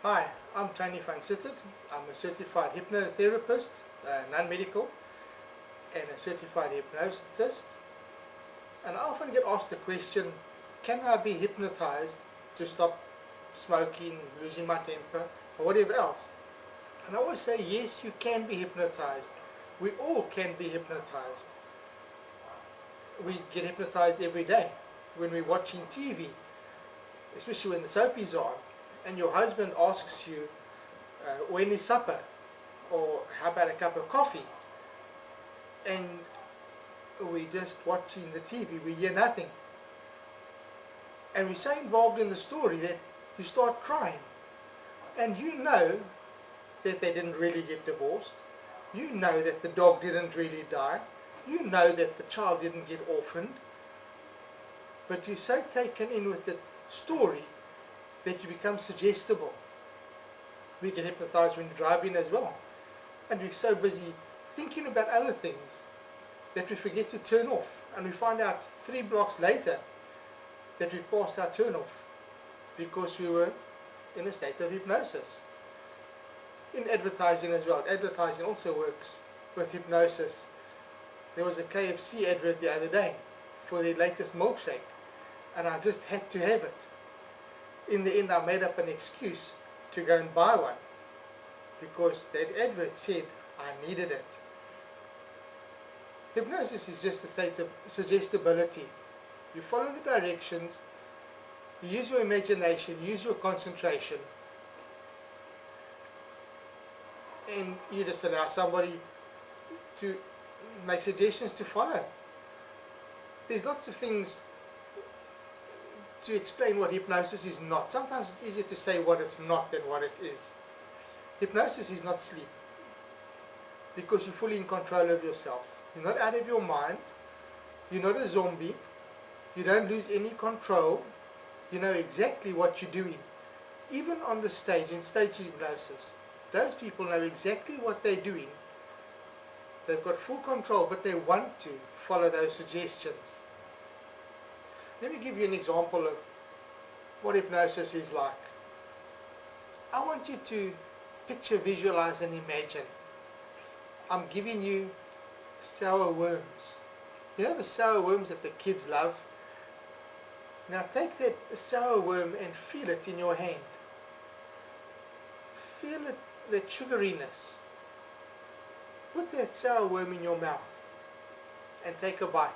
Hi, I'm Tony van Sittert. I'm a certified hypnotherapist, non-medical, and a certified hypnotist. And I often get asked the question, can I be hypnotized to stop smoking, losing my temper, or whatever else? And I always say, yes, you can be hypnotized. We all can be hypnotized. We get hypnotized every day when we're watching TV, especially when the soapies are on, and your husband asks you, when is supper? Or how about a cup of coffee? And we're just watching the TV, we hear nothing. And we're so involved in the story that you start crying. And you know that they didn't really get divorced. You know that the dog didn't really die. You know that the child didn't get orphaned. But you're so taken in with the story that you become suggestible. We get hypnotized when driving as well. And we're so busy thinking about other things that we forget to turn off. And we find out 3 blocks later that we've passed our turn off because we were in a state of hypnosis. In advertising as well. Advertising also works with hypnosis. There was a KFC advert the other day for their latest milkshake, and I just had to have it. In the end, I made up an excuse to go and buy one because that advert said I needed it. Hypnosis is just a state of suggestibility. You follow the directions, you use your imagination, use your concentration, and you just allow somebody to make suggestions to follow. There's lots of things to explain what hypnosis is not. Sometimes it's easier to say what it's not than what it is. Hypnosis is not sleep because you're fully in control of yourself. You're not out of your mind. You're not a zombie. You don't lose any control. You know exactly what you're doing. Even on the stage, in stage hypnosis, those people know exactly what they're doing. They've got full control, but they want to follow those suggestions. Let me give you an example of what hypnosis is like. I want you to picture, visualize, and imagine. I'm giving you sour worms. You know the sour worms that the kids love? Now take that sour worm and feel it in your hand. Feel it, that sugariness. Put that sour worm in your mouth and take a bite.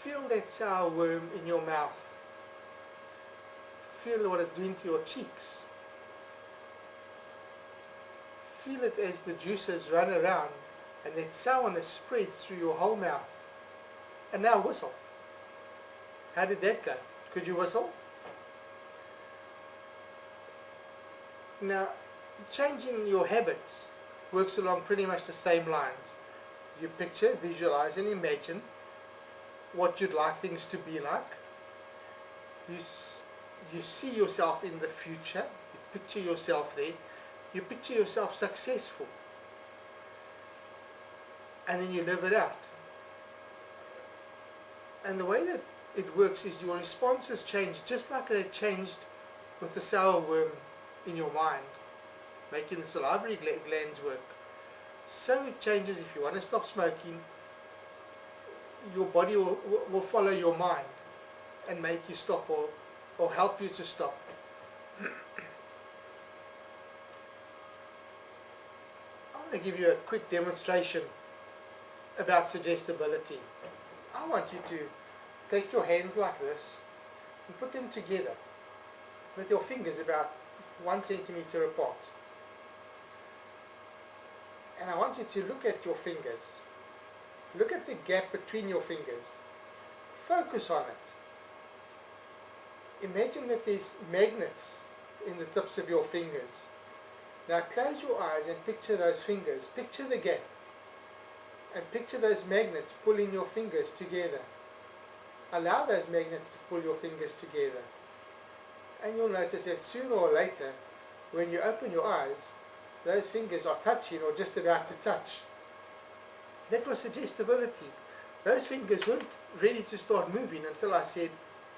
Feel that sour worm in your mouth. Feel what it's doing to your cheeks. Feel it as the juices run around and that sourness spreads through your whole mouth. And now whistle. How did that go? Could you whistle? Now, changing your habits works along pretty much the same lines. You picture, visualize, and imagine what you'd like things to be like. You see yourself in the future. You picture yourself there. You picture yourself successful. And then you live it out. And the way that it works is your responses change just like they changed with the sour worm in your mind, making the salivary glands work. So it changes if you want to stop smoking. Your body will follow your mind and make you stop or help you to stop. I want to give you a quick demonstration about suggestibility. I want you to take your hands like this and put them together with your fingers about 1 centimeter apart. And I want you to look at your fingers. Look at the gap between your fingers. Focus on it. Imagine that there's magnets in the tips of your fingers. Now close your eyes and picture those fingers. Picture the gap. And picture those magnets pulling your fingers together. Allow those magnets to pull your fingers together. And you'll notice that sooner or later, when you open your eyes, those fingers are touching or just about to touch. That was suggestibility. Those fingers weren't ready to start moving until I said,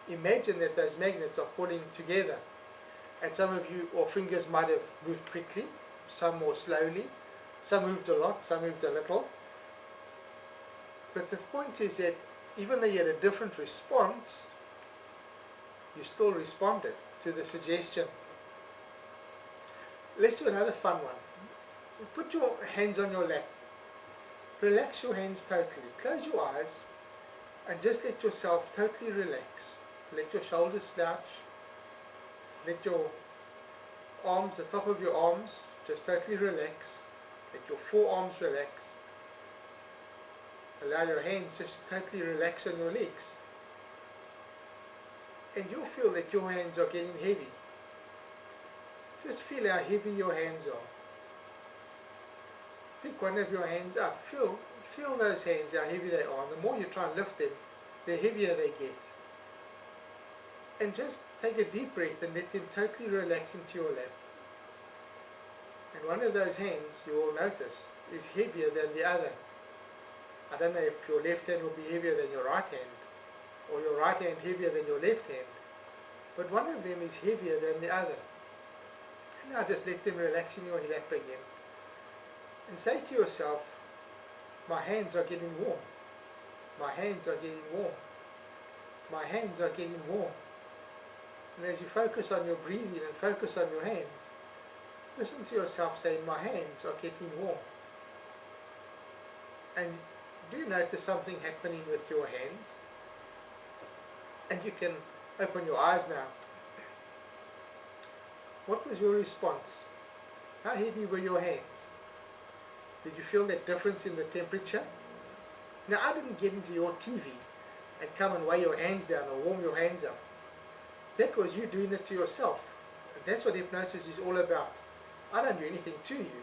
imagine that those magnets are pulling together. And some of you, or fingers might have moved quickly, some more slowly, some moved a lot, some moved a little. But the point is that even though you had a different response, you still responded to the suggestion. Let's do another fun one. Put your hands on your lap. Relax your hands totally. Close your eyes and just let yourself totally relax. Let your shoulders slouch. Let your arms, the top of your arms, just totally relax. Let your forearms relax. Allow your hands just to totally relax on your legs. And you'll feel that your hands are getting heavy. Just feel how heavy your hands are. Pick one of your hands up. Feel those hands, how heavy they are. And the more you try and lift them, the heavier they get. And just take a deep breath and let them totally relax into your lap. And one of those hands, you will notice, is heavier than the other. I don't know if your left hand will be heavier than your right hand, or your right hand heavier than your left hand, but one of them is heavier than the other. And now just let them relax in your lap again. And say to yourself, my hands are getting warm. My hands are getting warm. My hands are getting warm. And as you focus on your breathing and focus on your hands, listen to yourself saying, my hands are getting warm. And do you notice something happening with your hands? And you can open your eyes now. What was your response? How heavy were your hands? Did you feel that difference in the temperature? Now, I didn't get into your TV and come and weigh your hands down or warm your hands up. That was you doing it to yourself. And that's what hypnosis is all about. I don't do anything to you.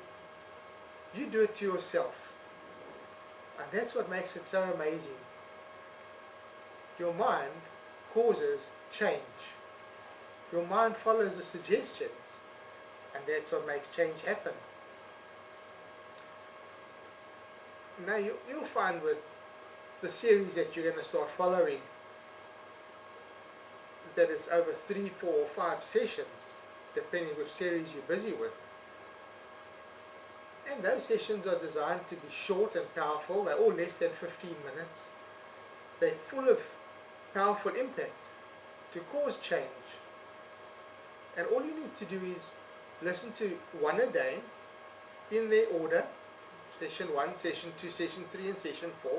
You do it to yourself. And that's what makes it so amazing. Your mind causes change. Your mind follows the suggestions. And that's what makes change happen. Now you'll find with the series that you're going to start following that it's over 3, 4 or 5 sessions, depending which series you're busy with. And those sessions are designed to be short and powerful. They're all less than 15 minutes. They're full of powerful impact to cause change. And all you need to do is listen to one a day in their order. Session 1, Session 2, Session 3 and Session 4.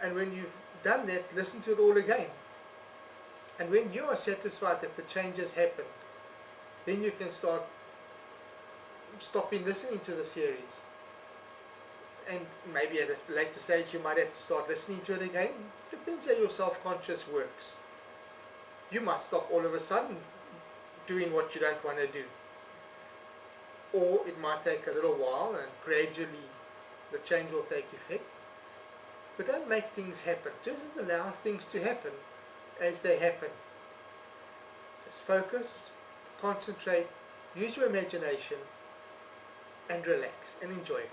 And when you've done that, listen to it all again. And when you are satisfied that the change has happened, then you can start stopping listening to the series. And maybe at a later stage you might have to start listening to it again. Depends how your self-conscious works. You might stop all of a sudden doing what you don't want to do. Or it might take a little while and gradually the change will take effect. But don't make things happen. Just allow things to happen as they happen. Just focus, concentrate, use your imagination and relax and enjoy it.